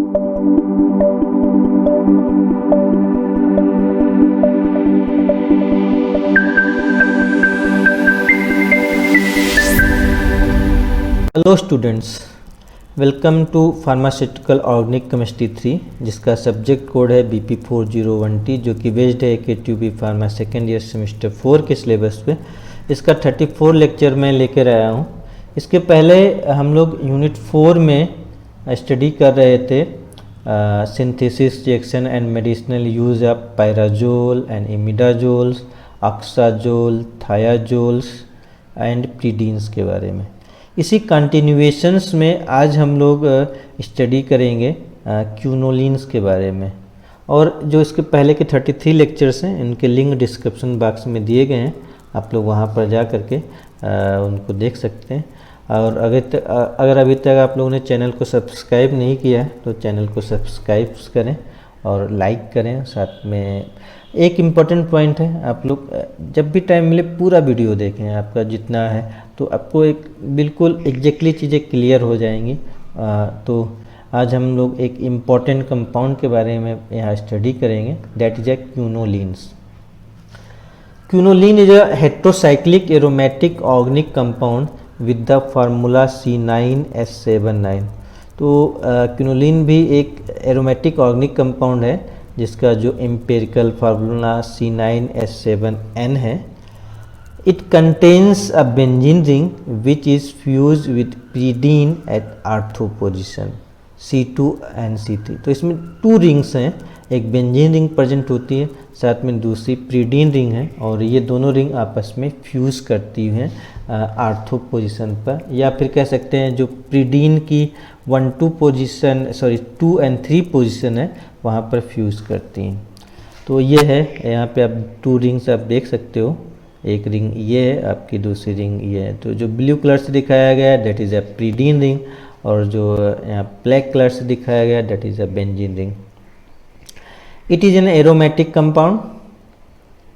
Hello students, welcome to pharmaceutical organic chemistry 3 जिसका subject code है BP4010T जो कि बेस्ड है KTUB pharma second year semester 4 के सिलेबस पे। इसका 34 लेक्चर मैं लेकर आया हूँ। इसके पहले हम लोग यूनिट 4 में स्टडी कर रहे थे synthesis reaction and medicinal use of pyrazole and imidazoles, oxazole, thiazoles and pyridines के बारे में। इसी कंटिन्यूएशंस में आज हम लोग स्टडी करेंगे क्यूनोलिन्स के बारे में। और जो इसके पहले के 33 लेक्चर्स हैं इनके लिंक डिस्क्रिप्शन बॉक्स में दिए गए हैं, आप लोग वहां पर जा करके उनको देख सकते हैं। और अगर अभी तक आप लोगों ने चैनल को सब्सक्राइब नहीं किया है तो चैनल को सब्सक्राइब करें और लाइक करें। साथ में एक इम्पॉर्टेंट पॉइंट है, आप लोग जब भी टाइम मिले पूरा वीडियो देखें, आपका जितना है तो आपको एक बिल्कुल एग्जैक्टली चीज़ें क्लियर हो जाएंगी। तो आज हम लोग एक इम्पॉर्टेंट कंपाउंड के बारे में यहाँ स्टडी करेंगे, that is a quinolines. Quinoline is a heterocyclic aromatic organic compound with the formula C9H79। तो क्यूनोलिन भी एक एरोमेटिक ऑर्गेनिक कंपाउंड है जिसका जो एम्पिरिकल फार्मूला C9H7N है। It contains a benzene ring which is fused with pyridine at ortho position C2 and C3। तो इसमें 2 rings हैं, एक बेंजीन रिंग प्रेजेंट होती है, साथ में दूसरी प्रीडीन रिंग है, और ये दोनों रिंग आपस में फ्यूज़ करती हैं आर्थो पोजीशन पर, या फिर कह सकते हैं जो प्रीडीन की 2 and 3 पोजीशन है वहाँ पर फ्यूज़ करती हैं। तो ये है, यहाँ पे आप 2 रिंग्स आप देख सकते हो, एक रिंग ये है, आपकी दूसरी रिंग ये है। तो जो ब्लू कलर से दिखाया गया है that is a pyridine ring, और जो यहाँ ब्लैक कलर से दिखाया गया that is a benzene ring. It is an aromatic compound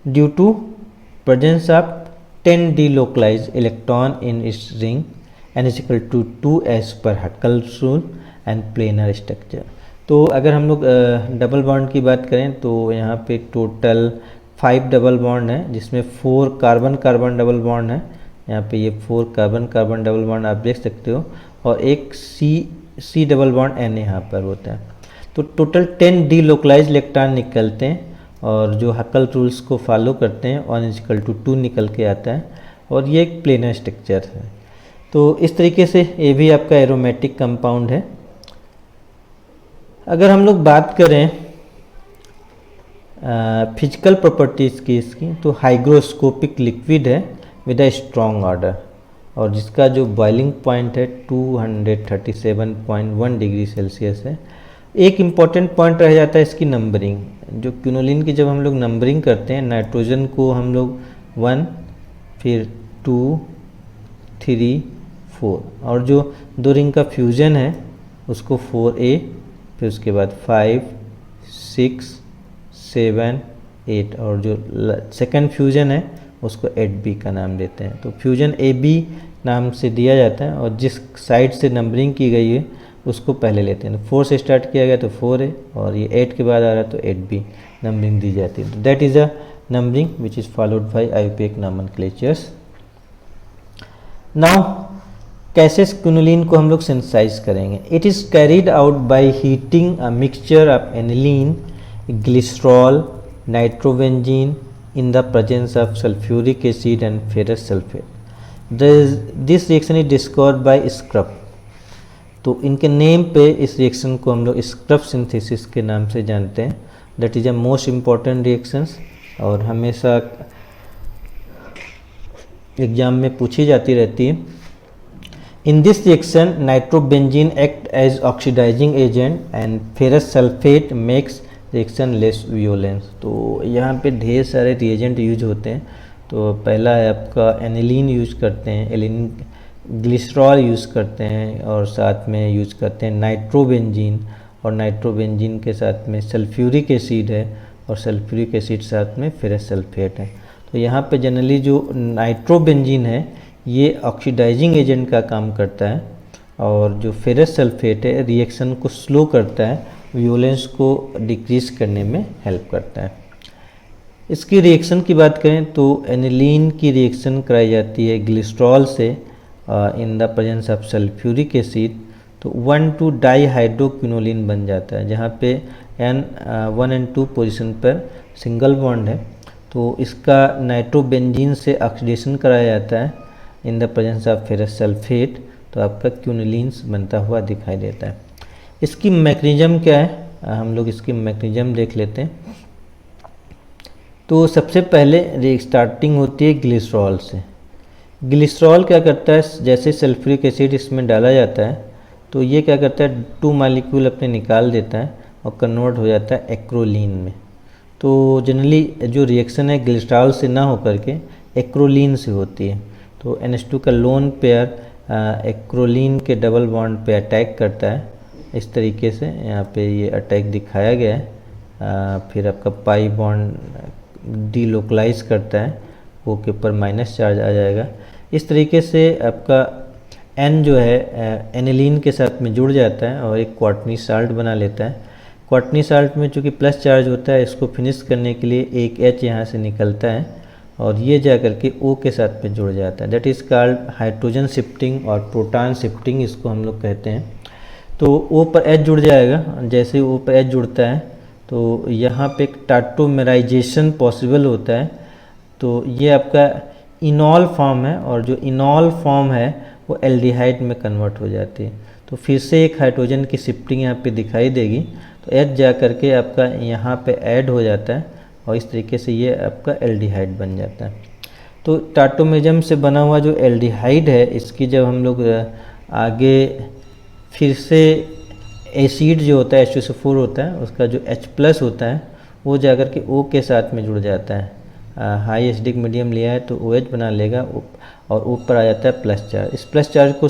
due to presence of 10 delocalized electron in इस ring and is equal to 2 as per Huckel's rule and planar structure. तो अगर हम लोग double bond की बात करें तो यहाँ पे टोटल 5 डबल बॉन्ड है, जिसमें 4 कार्बन कार्बन डबल बॉन्ड है। यहाँ पे ये 4 कार्बन कार्बन डबल बॉन्ड आप देख सकते हो, और एक सी डबल बॉन्ड N यहाँ पर होता है। तो टोटल 10 डीलोकलाइज इलेक्ट्रॉन निकलते हैं, और जो हकल रूल्स को फॉलो करते हैं 1:2 निकल के आता है, और ये एक प्लेनर स्ट्रक्चर है। तो इस तरीके से ये भी आपका एरोमेटिक कंपाउंड है। अगर हम लोग बात करें फिजिकल प्रॉपर्टीज़ की इसकी, तो हाइग्रोस्कोपिक लिक्विड है विद अ स्ट्रॉन्ग ऑर्डर, और जिसका जो बॉइलिंग पॉइंट है 237.1 डिग्री सेल्सियस है। एक इम्पॉर्टेंट पॉइंट रह जाता है इसकी नंबरिंग। जो क्यूनोलिन की जब हम लोग नंबरिंग करते हैं, नाइट्रोजन को हम लोग 1, फिर 2, 3, 4, और जो 2 रिंग का फ्यूजन है उसको 4A, फिर उसके बाद 5, 6, 7, 8, और जो सेकंड फ्यूजन है उसको 8B का नाम देते हैं। तो फ्यूजन AB नाम से दिया जाता है, और जिस साइड से नंबरिंग की गई है उसको पहले लेते हैं। 4 से स्टार्ट किया गया तो 4 है, और ये 8 के बाद आ रहा है तो 8B नंबरिंग दी जाती है। That is a numbering which is followed by IUPAC nomenclatures. Now कैसे क्यूनोलिन को हम लोग सिंथेसाइज करेंगे? It is carried out by heating a mixture of aniline, glycerol, nitrobenzene in the presence of sulfuric acid and ferrous sulfate. This reaction is described by Scrubb। तो इनके name पे इस reaction को हम लोग स्क्रब सिंथेसिस के नाम से जानते हैं। That is a most important reactions, और हमेशा एग्जाम में पूछी जाती रहती है। In this reaction nitrobenzene act as oxidising agent and ferrous sulphate makes reaction less violence. तो यहाँ पे ढेर सारे रिएजेंट यूज होते हैं। तो पहला है आपका एनिलीन यूज करते हैं, एलिन ग्लिसरॉल यूज़ करते हैं, और साथ में यूज करते हैं नाइट्रोबेंजीन, और नाइट्रोबेंजीन के साथ में सल्फ्यूरिक एसिड है, और सल्फ्यूरिक एसिड साथ में फेरस सल्फेट है। तो यहाँ पे जनरली जो नाइट्रोबेंजीन है ये ऑक्सीडाइजिंग एजेंट का काम करता है, और जो फेरस सल्फेट है रिएक्शन को स्लो करता है, वियोलेंस को डिक्रीज करने में हेल्प करता है। इसकी रिएक्शन की बात करें तो एनिलीन की रिएक्शन कराई जाती है ग्लिसरॉल से इन the presence of sulphuric acid, तो 1,2 डाईहाइड्रोक्विनोलिन बन जाता है, जहाँ पे N1 and 2 पोजीशन पर सिंगल बॉन्ड है। तो इसका नाइट्रोबेंजीन से ऑक्सीडेशन कराया जाता है इन the presence of ferrous sulphate, तो आपका क्विनोलिन्स बनता हुआ दिखाई देता है। इसकी मैकेनिज्म क्या है, हम लोग इसकी मैकेनिज्म देख लेते हैं। तो सबसे पहले स्टार्टिंग होती है ग्लिसरॉल से। ग्लिसरॉल क्या करता है, जैसे सल्फ्यूरिक एसिड इसमें डाला जाता है तो ये क्या करता है 2 मॉलिक्यूल अपने निकाल देता है और कन्वर्ट हो जाता है एक्रोलीन में। तो जनरली जो रिएक्शन है ग्लिसरॉल से ना होकर के एक्रोलीन से होती है। तो NH2 का लोन पेयर एक्रोलीन के डबल बॉन्ड पे अटैक करता है, इस तरीके से यहाँ पे ये अटैक दिखाया गया है। फिर आपका पाई बॉन्ड डीलोकलाइज करता है, वो के ऊपर माइनस चार्ज आ जाएगा। इस तरीके से आपका N जो है एनिलीन के साथ में जुड़ जाता है और एक क्वार्टनी साल्ट बना लेता है। क्वार्टनी साल्ट में चूँकि प्लस चार्ज होता है, इसको फिनिश करने के लिए एक H यहाँ से निकलता है और ये जा कर के O के साथ में जुड़ जाता है। That is called hydrogen shifting और प्रोटॉन शिफ्टिंग, इसको हम लोग कहते हैं। तो O पर H जुड़ जाएगा, जैसे ही O पर H जुड़ता है तो यहाँ पे एक टाटोमेराइजेशन पॉसिबल होता है। तो ये आपका इनॉल फॉर्म है और जो इनॉल फॉर्म है वो एल्डिहाइड में कन्वर्ट हो जाती है। तो फिर से एक हाइड्रोजन की शिफ्टिंग यहाँ पे दिखाई देगी, तो H जा करके आपका यहाँ पे ऐड हो जाता है और इस तरीके से ये आपका एल्डिहाइड बन जाता है। तो टाटोमेरिज्म से बना हुआ जो एल्डिहाइड है, इसकी जब हम लोग आगे फिर से एसिड जो होता है H2SO4 होता है, उसका जो H+ होता है वो जाकर के O के साथ में जुड़ जाता है। हाई एसिडिक मीडियम लिया है तो OH बना लेगा और ऊपर आ जाता है प्लस चार्ज। इस प्लस चार्ज को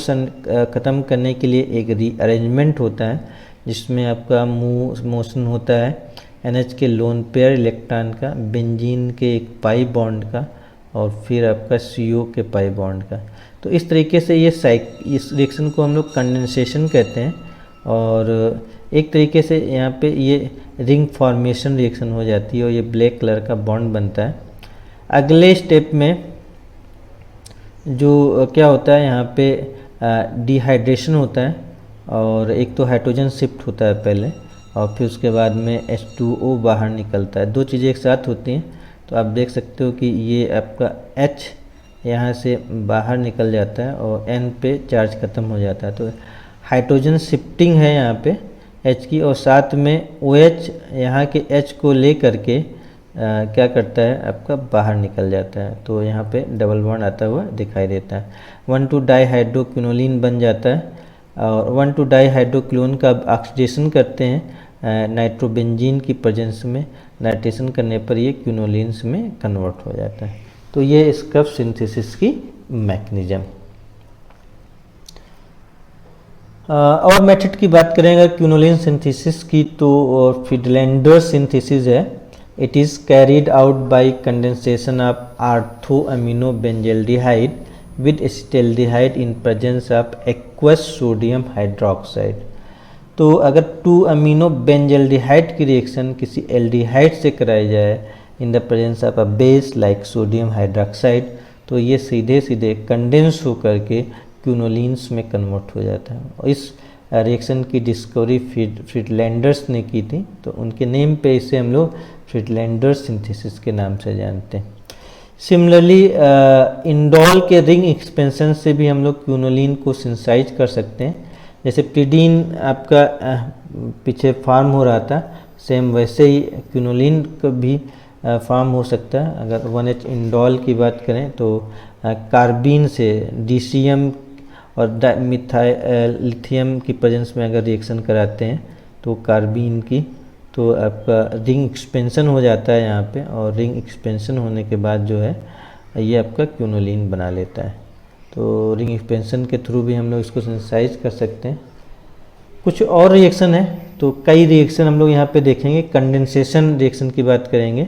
ख़त्म करने के लिए एक रीअरेंजमेंट होता है, जिसमें आपका मोशन होता है NH के लोन पेयर इलेक्ट्रॉन का, बेंजीन के एक पाई बॉन्ड का और फिर आपका CO के पाई बॉन्ड का। तो इस तरीके से इस रिएक्शन को हम लोग कंडेंसेशन कहते हैं और एक तरीके से यहाँ पे ये रिंग फॉर्मेशन रिएक्शन हो जाती है और ये ब्लैक कलर का बॉन्ड बनता है। अगले स्टेप में जो क्या होता है, यहाँ पे डिहाइड्रेशन होता है और एक तो हाइड्रोजन शिफ्ट होता है पहले और फिर उसके बाद में H2O बाहर निकलता है। दो चीज़ें एक साथ होती हैं, तो आप देख सकते हो कि ये आपका H यहाँ से बाहर निकल जाता है और N पे चार्ज ख़त्म हो जाता है। तो हाइड्रोजन शिफ्टिंग है यहाँ पे H की, और साथ में OH यहाँ के H को ले करके क्या करता है आपका बाहर निकल जाता है। तो यहाँ पे डबल बॉन्ड आता हुआ दिखाई देता है। 1,2 डाईहाइड्रोक्विनोलिन बन जाता है और 1,2 डाईहाइड्रोक्विनोलिन का ऑक्सीडेशन करते हैं नाइट्रोबेंजीन की प्रेजेंस में। नाइट्रेशन करने पर ये क्विनोलिन्स में कन्वर्ट हो जाता है। तो ये इसका सिंथेसिस की मैकेनिज्म। और मेथड की बात करेंगे क्विनोलिन सिंथेसिस की, तो फ्रीडलैंडर सिंथेसिस है। It is carried out by condensation of orthoaminobenzyaldehyde with acetaldehyde in presence of aqueous sodium hydroxide। तो अगर 2-aminobenzyaldehyde की रिएक्शन किसी एल्डिहाइड से कराई जाए इन the presence of a base like sodium hydroxide, तो ये सीधे सीधे कंडेंस होकर के क्विनोलिन्स में कन्वर्ट हो जाता है। और इस रिएक्शन की डिस्कवरी फ्रीडलैंडर्स ने की थी, तो उनके नेम पे इसे हम लोग फ्रीडलैंडर सिंथेसिस के नाम से जानते हैं। सिमिलरली इंडोल के रिंग एक्सपेंशन से भी हम लोग क्विनोलिन को सिंथेसाइज कर सकते हैं। जैसे प्रीडीन आपका पीछे फार्म हो रहा था, सेम वैसे ही क्विनोलिन का भी फार्म हो सकता है। अगर 1H इंडोल की बात करें तो कार्बिन से DCM और लिथियम की प्रेजेंस में अगर रिएक्शन कराते हैं तो कार्बिन की, तो आपका रिंग एक्सपेंशन हो जाता है यहाँ पे, और रिंग एक्सपेंशन होने के बाद जो है ये आपका क्विनोलिन बना लेता है। तो रिंग एक्सपेंशन के थ्रू भी हम लोग इसको सिंथेसाइज कर सकते हैं। कुछ और रिएक्शन है, तो कई रिएक्शन हम लोग यहाँ पे देखेंगे। कंडेंसेशन रिएक्शन की बात करेंगे।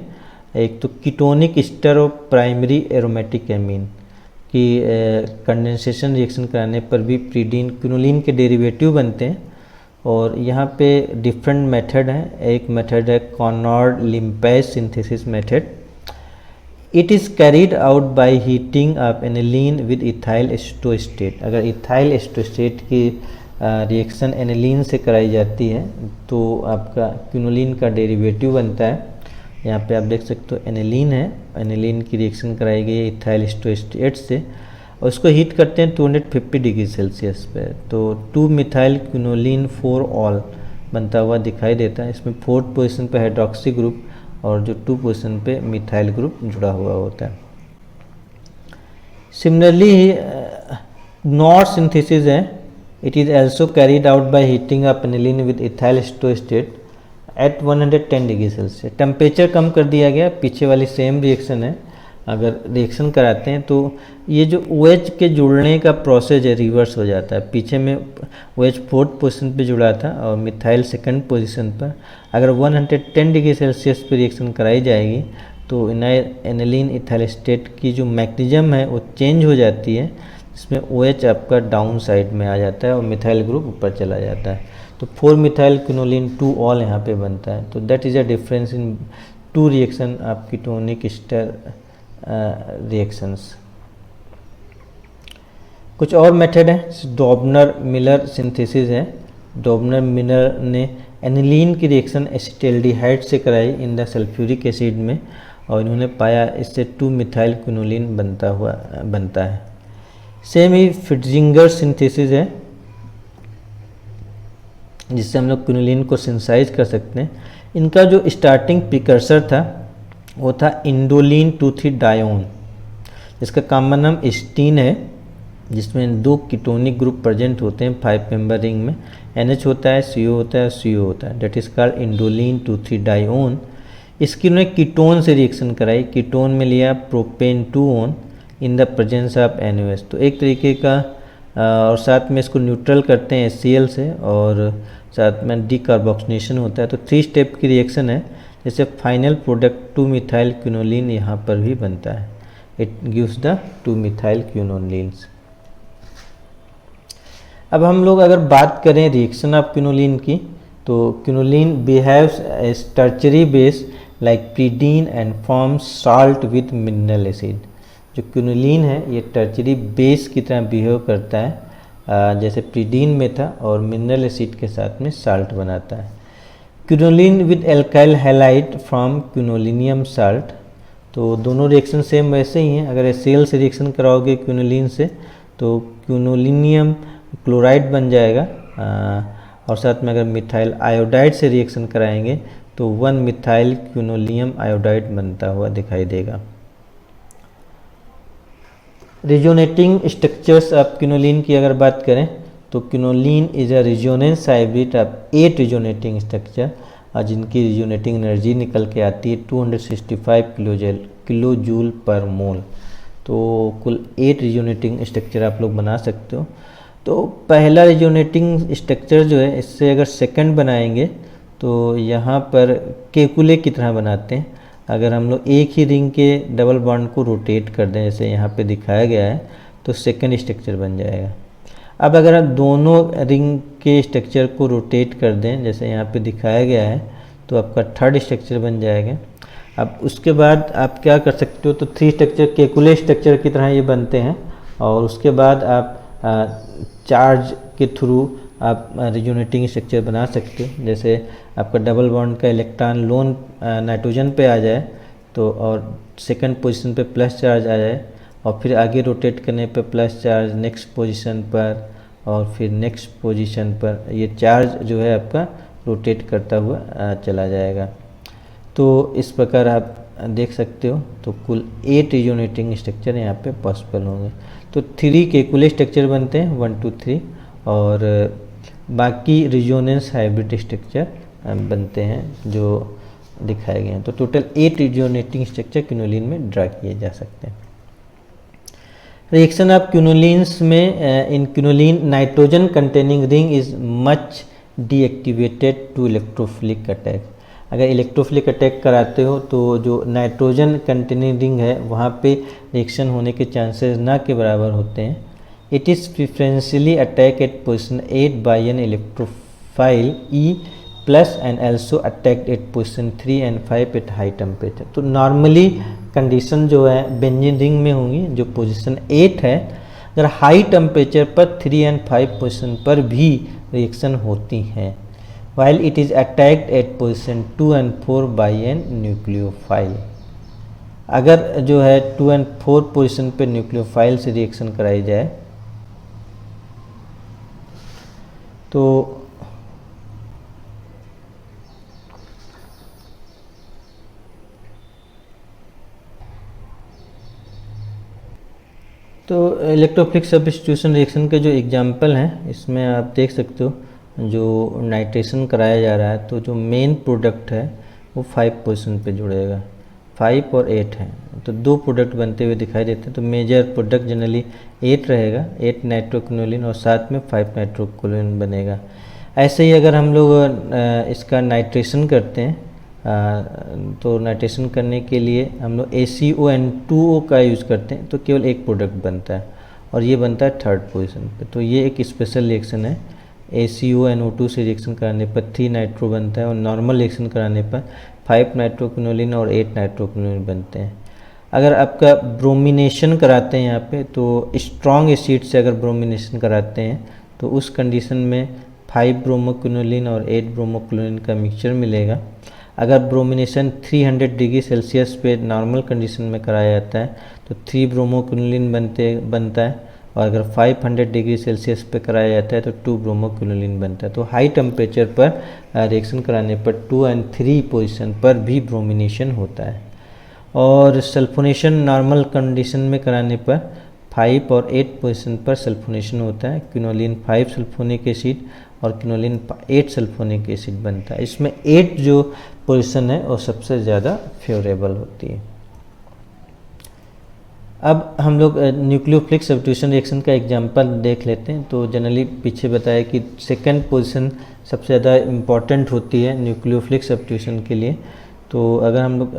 एक तो ketonic ester of primary aromatic amine. कि कंडेंसेशन रिएक्शन कराने पर भी प्रीडीन क्विनोलिन के डेरिवेटिव बनते हैं। और यहाँ पे डिफरेंट मेथड हैं। एक मेथड है Conrad Limpach synthesis method. It is carried out by heating up aniline with ethyl acetoacetate. अगर इथाइल एस्टोएस्टेट की रिएक्शन एनिलीन से कराई जाती है तो आपका क्विनोलिन का डेरिवेटिव बनता है। यहाँ पे आप देख सकते हो एनिलीन है, एनिलीन की रिएक्शन कराई गई है इथाइल एस्टोएस्टेट से और उसको हीट करते हैं 250 डिग्री सेल्सियस पे। तो 2 मिथाइल क्विनोलिन 4 ऑल बनता हुआ दिखाई देता है। इसमें 4th पोजीशन पे हाइड्रोक्सी ग्रुप और जो 2 पोजीशन पे मिथाइल ग्रुप जुड़ा हुआ होता है। सिमिलरली नॉर सिंथेसिस है। It is also carried out by heating up aniline with ethyl acetoacetate at 110 degree Celsius. Temperature कम कर दिया गया, पीछे वाली सेम रिएक्शन है। अगर रिएक्शन कराते हैं तो ये जो OH के जुड़ने का प्रोसेस है रिवर्स हो जाता है। पीछे में OH 4th पोजीशन पे जुड़ा था और मिथाइल 2nd पोजीशन पर। अगर 110 डिग्री सेल्सियस पे रिएक्शन कराई जाएगी तो एनिलीन इथाइल एस्टेट की जो मैकेनिज्म है वो चेंज हो जाती है, इसमें OH आपका डाउन साइड में आ जाता है और मिथाइल ग्रुप ऊपर चला जाता है। तो 4 मिथाइल क्विनोलिन 2 ऑल यहाँ पे बनता है। तो that is a difference in 2 reaction of ketonic ester reactions. कुछ और मेथड है। डॉबनर मिलर सिंथेसिस है। डॉबनर मिलर ने एनिलीन की रिएक्शन एसिटाल्डिहाइड से कराई इन द सल्फ्यूरिक एसिड में और इन्होंने पाया इससे 2 मिथाइल क्विनोलिन बनता है। सेम ही फिट्जिंगर सिंथेसिस है जिससे हम लोग क्विनोलिन को सिंथेसाइज कर सकते हैं। इनका जो स्टार्टिंग प्रिकर्सर था वो था इंडोलिन 2,3 डायोन, जिसका कॉमन नाम एस्टीन है, जिसमें 2 कीटोनिक ग्रुप प्रेजेंट होते हैं 5 मेंबर रिंग में। NH होता है, CO होता है, CO होता है। That is called indoline 2,3 dione. इसकी उन्होंने कीटोन से रिएक्शन कराई। कीटोन में लिया propane 2 one in the presence of NaOH। तो एक तरीके का और साथ में इसको न्यूट्रल करते हैं HCl से और साथ में डीकार्बोक्सिलेशन होता है। तो 3 स्टेप की रिएक्शन है, जैसे फाइनल प्रोडक्ट 2 मिथाइल क्विनोलिन यहाँ पर भी बनता है। It gives the 2 methyl quinolines. अब हम लोग अगर बात करें रिएक्शन ऑफ क्विनोलिन की, तो quinoline behaves as tertiary base like pyridine and forms salt with mineral acid. जो क्विनोलिन है ये टर्शरी बेस की तरह बिहेव करता है जैसे प्रीडीन में था और मिनरल एसिड के साथ में साल्ट बनाता है। Quinoline with alkyl halide from quinolinium salt. तो दोनों रिएक्शन सेम वैसे ही हैं। अगर HCl से रिएक्शन कराओगे क्विनोलिन से तो क्विनोलिनियम क्लोराइड बन जाएगा और साथ में अगर मिथाइल आयोडाइड से रिएक्शन कराएंगे तो 1 मिथाइल क्विनोलियम आयोडाइड बनता हुआ दिखाई देगा। रिजोनेटिंग स्ट्रक्चर्स ऑफ क्विनोलिन की अगर बात करें तो quinoline is a resonance hybrid of 8 resonating structure और जिनकी रिजोनेटिंग एनर्जी निकल के आती है 265 किलो जूल पर मोल। तो कुल 8 रिजोनेटिंग स्ट्रक्चर आप लोग बना सकते हो। तो पहला रिजोनेटिंग स्ट्रक्चर जो है, इससे अगर सेकंड बनाएंगे तो यहाँ पर केकुले की तरह बनाते हैं। अगर हम लोग एक ही रिंग के डबल बॉन्ड को रोटेट कर दें जैसे यहाँ पे दिखाया गया है तो सेकंड स्ट्रक्चर बन जाएगा। अब अगर आप दोनों रिंग के स्ट्रक्चर को रोटेट कर दें जैसे यहाँ पे दिखाया गया है तो आपका थर्ड स्ट्रक्चर बन जाएगा। अब उसके बाद आप क्या कर सकते हो, तो 3 स्ट्रक्चर केकुले स्ट्रक्चर की तरह ये बनते हैं और उसके बाद आप चार्ज के थ्रू आप रिजोनेटिंग स्ट्रक्चर बना सकते हो। जैसे आपका डबल बॉन्ड का इलेक्ट्रॉन लोन नाइट्रोजन पे आ जाए तो और सेकंड पोजीशन पे प्लस चार्ज आ जाए और फिर आगे रोटेट करने पे प्लस चार्ज नेक्स्ट पोजीशन पर और फिर नेक्स्ट पोजीशन पर ये चार्ज जो है आपका रोटेट करता हुआ चला जाएगा। तो इस प्रकार आप देख सकते हो। तो कुल 8 रिजोनेटिंग स्ट्रक्चर यहाँ पे पॉसिबल होंगे। तो 3 केकुले स्ट्रक्चर बनते हैं 1 2 3 और बाकी रिजोनेंस हाइब्रिड स्ट्रक्चर बनते हैं जो दिखाए गए हैं। तो टोटल 8 रिजोनेटिंग स्ट्रक्चर क्विनोलिन में ड्रा किए जा सकते हैं। रिएक्शन ऑफ क्विनोलिन्स में in quinoline nitrogen containing ring is much deactivated to electrophilic attack. अगर इलेक्ट्रोफिलिक अटैक कराते हो तो जो नाइट्रोजन कंटेनिंग रिंग है वहाँ पे रिएक्शन होने के चांसेस ना के बराबर होते हैं। It is preferentially attack at position 8 by an electrophile E plus and also attacked at position 3 and 5 at high temperature. तो नॉर्मली कंडीशन जो है बेंजीन रिंग में होंगी जो पोजीशन 8 है, अगर हाई टेम्परेचर पर 3 एंड 5 पोजीशन पर भी रिएक्शन होती हैं, while it is attacked at position 2 and 4 by an nucleophile। अगर जो है 2 and 4 पोजीशन पे न्यूक्लियोफाइल से रिएक्शन कराई जाए तो इलेक्ट्रोफिलिक सब्स्टिट्यूशन रिएक्शन के जो एग्जाम्पल हैं इसमें आप देख सकते हो जो नाइट्रेशन कराया जा रहा है तो जो मेन प्रोडक्ट है वो 5 पोजीशन पे जुड़ेगा, 5 और 8 हैं तो 2 प्रोडक्ट बनते हुए दिखाई देते हैं। तो मेजर प्रोडक्ट जनरली 8 रहेगा, 8 नाइट्रोक्विनोलिन और साथ में 5 नाइट्रोक्विनोलिन बनेगा। ऐसे ही अगर हम लोग इसका नाइट्रेशन करते हैं तो नाइट्रेशन करने के लिए हम लोग ACON2O का यूज़ करते हैं तो केवल एक प्रोडक्ट बनता है और ये बनता है 3rd पोजीशन पे। तो ये एक स्पेशल रिएक्शन है। ACONO2 से रिएक्शन कराने पर 3 नाइट्रो बनता है और नॉर्मल रिएक्शन कराने पर 5 नाइट्रोक्विनोलिन और 8 नाइट्रोक्विनोलिन बनते हैं। अगर आपका ब्रोमिनेशन कराते हैं यहाँ पे तो स्ट्रॉन्ग एसिड से अगर ब्रोमिनेशन कराते हैं तो उस कंडीशन में 5 ब्रोमोक्विनोलिन और 8 ब्रोमोक्विनोलिन का मिक्सचर मिलेगा। अगर ब्रोमिनेशन 300 डिग्री सेल्सियस पे नॉर्मल कंडीशन में कराया जाता है तो 3 ब्रोमोक्विनोलिन बनता है और अगर 500 डिग्री सेल्सियस पे कराया जाता है तो 2 ब्रोमोक्विनोलिन बनता है। तो हाई टेम्परेचर पर रिएक्शन कराने पर 2 and 3 पोजीशन पर भी ब्रोमिनेशन होता है। और सल्फोनेशन नॉर्मल कंडीशन में कराने पर 5 और 8 पोजीशन पर सल्फोनेशन होता है। क्विनोलिन 5 सल्फोनिक एसिड और क्विनोलिन 8 सल्फोनिक एसिड बनता है। इसमें 8 जो पोजीशन है वो सबसे ज़्यादा फेवरेबल होती है। अब हम लोग न्यूक्लियोफिलिक सब्स्टिट्यूशन रिएक्शन का एग्जांपल देख लेते हैं। तो जनरली पीछे बताया कि 2nd पोजीशन सबसे ज़्यादा इम्पॉर्टेंट होती है न्यूक्लियोफिलिक सब्स्टिट्यूशन के लिए। तो अगर हम लोग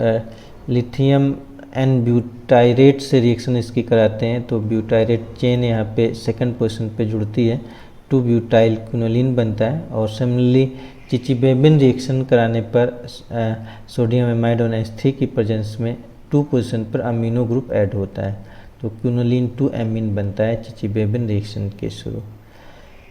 लिथियम एंड ब्यूटाइरेट से रिएक्शन इसकी कराते हैं तो ब्यूटाइरेट चेन यहाँ पे 2nd पोजीशन पे जुड़ती है, 2 ब्यूटाइल क्विनोलिन बनता है। और सिमिलरली चिचिबेबिन रिएक्शन कराने पर सोडियम एमाइड और NH3 की प्रेजेंस में 2 पोजीशन पर अमीनो ग्रुप ऐड होता है तो क्विनोलिन 2 एमीन बनता है चिचिबेबिन रिएक्शन के शुरू।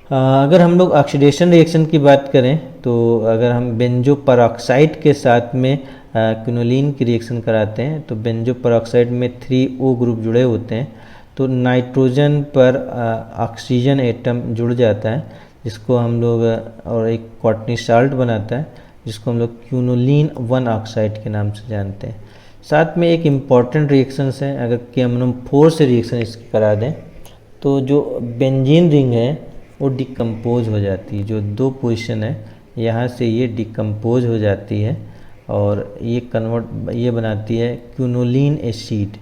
अगर हम लोग ऑक्सीडेशन रिएक्शन की बात करें तो अगर हम बेंजो परऑक्साइड के साथ में क्विनोलिन की रिएक्शन कराते हैं तो बेंजो परऑक्साइड में 3O ग्रुप जुड़े होते हैं तो नाइट्रोजन पर ऑक्सीजन एटम जुड़ जाता है जिसको हम लोग और एक क्वार्टनी साल्ट बनाता है जिसको हम लोग क्विनोलिन 1 ऑक्साइड के नाम से जानते हैं। साथ में एक इम्पॉर्टेंट रिएक्शंस हैं, अगर कैमनम 4 से रिएक्शन इसकी करा दें तो जो बेंजीन रिंग है वो डिकम्पोज हो जाती है। जो 2 पोजीशन है यहाँ से ये डिकम्पोज हो जाती है और ये बनाती है क्विनोलिन एसिड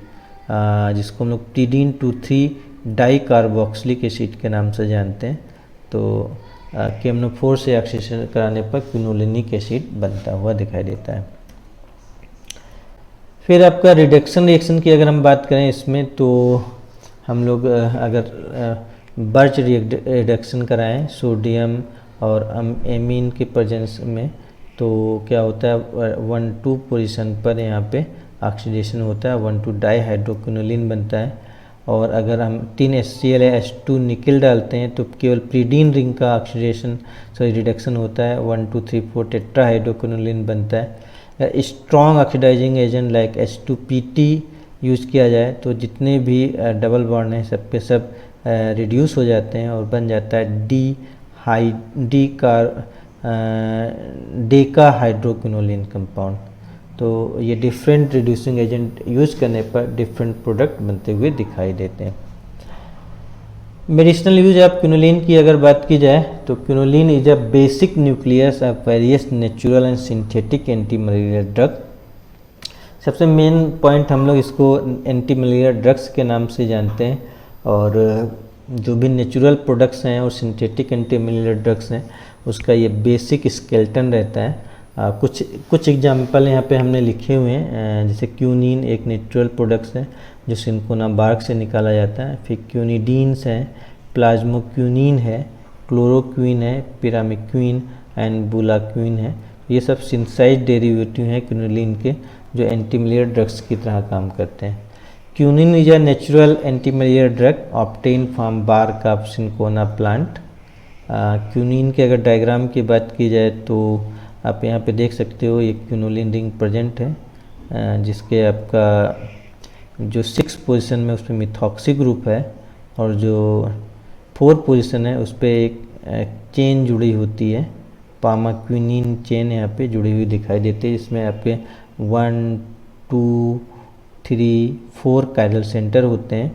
जिसको हम लोग टीडीन 2,3 डाई कार्बोक्सिलिक एसिड के नाम से जानते हैं। तो KMnO4 से ऑक्सीडेशन कराने पर क्विनोलिनिक एसिड बनता हुआ दिखाई देता है। फिर आपका रिडक्शन रिएक्शन की अगर हम बात करें इसमें तो हम लोग अगर बर्च रिडक्शन कराएं सोडियम और एमीन के प्रेजेंस में तो क्या होता है 1,2 पोजीशन पर यहाँ पे ऑक्सीडेशन होता है, 1,2 डाई हाइड्रोक्विनोलिन बनता है। और अगर हम 3 HCl या H2 निकल डालते हैं तो केवल प्रीडीन रिंग का ऑक्सीडेशन रिडक्शन होता है, 1,2,3,4 टेट्रा हाइड्रोक्विनोलिन बनता है। Strong oxidising agent like H2PT use किया जाए तो जितने भी डबल बॉन्ड हैं सब पे सब रिड्यूस हो जाते हैं और बन जाता है डेका हाइड्रोक्विनोलिन कंपाउंड। तो ये डिफरेंट रिड्यूसिंग एजेंट यूज़ करने पर डिफरेंट प्रोडक्ट बनते हुए दिखाई देते हैं। मेडिसिनल यूज ऑफ क्विनोलिन की अगर बात की जाए तो quinoline is a basic nucleus of various natural and synthetic anti malaria drug. सबसे मेन पॉइंट हम लोग इसको एंटी मलेरिया ड्रग्स के नाम से जानते हैं और जो भी नेचुरल प्रोडक्ट्स हैं और सिंथेटिक एंटी मलेरिया ड्रग्स हैं उसका ये बेसिक स्केलेटन रहता है कुछ एग्जाम्पल यहाँ पे हमने लिखे हुए हैं, जैसे क्यूनिन एक नेचुरल प्रोडक्ट्स है जो सिंकोना बार्क से निकाला जाता है। फिर क्यूनिडीन्स हैं, प्लाज्मोक्यूनिन है, क्लोरोक्विन है, पिरामिक्विन एंड बुलाक्विन है। ये सब सिंथेसाइज्ड डेरिवेटिव हैं क्यूनिलीन के, जो एंटीमलेरिया ड्रग्स की तरह काम करते हैं। Quinine is a natural antimalaria drug obtain from bark of cinchona plant. Quinine के अगर डायग्राम की बात की जाए तो आप यहाँ पे देख सकते हो ये क्यूनोलिन रिंग प्रेजेंट है, जिसके आपका जो 6 पोजीशन में उस पर मिथॉक्सी ग्रुप है और जो 4 पोजीशन है उस पर एक चेन जुड़ी होती है, पामाक्विनिन चेन यहाँ पे जुड़ी हुई दिखाई देती है, जिसमें आपके 1, 2, 3, 4 कायरल सेंटर होते हैं,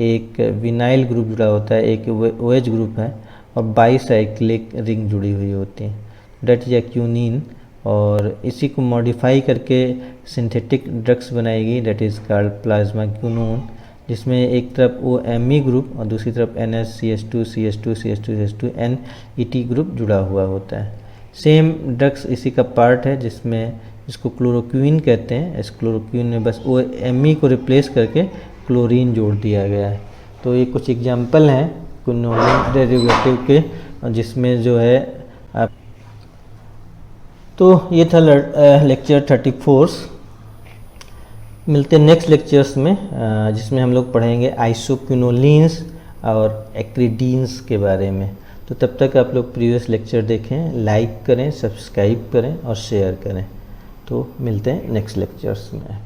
एक विनाइल ग्रुप जुड़ा होता है, एक OH ग्रुप है और बाईसाइक्लिक रिंग जुड़ी हुई होती है, डेट इज क्यूनिन। और इसी को मॉडिफाई करके सिंथेटिक ड्रग्स बनाएगी, डेट इज़ कॉल्ड प्लाज्मा क्यूनोन, जिसमें एक तरफ OMe ग्रुप और दूसरी तरफ NH CH2 CH2 CH2 NET group जुड़ा हुआ होता है। सेम ड्रग्स इसी का पार्ट है, जिसको क्लोरोक्विन कहते हैं। इस क्लोरोक्विन में बस OMe को रिप्लेस करके क्लोरीन जोड़ दिया गया है। तो ये कुछ एग्जाम्पल हैं क्यूनोलिन डेरिवेटिव के, जिसमें जो है आप, तो ये था लेक्चर 34। मिलते हैं नेक्स्ट लेक्चर्स में, जिसमें हम लोग पढ़ेंगे आइसोक्यूनोलिन्स और एक्रिडीन्स के बारे में। तो तब तक आप लोग प्रीवियस लेक्चर देखें, लाइक करें, सब्सक्राइब करें और शेयर करें। तो मिलते हैं नेक्स्ट लेक्चर्स में।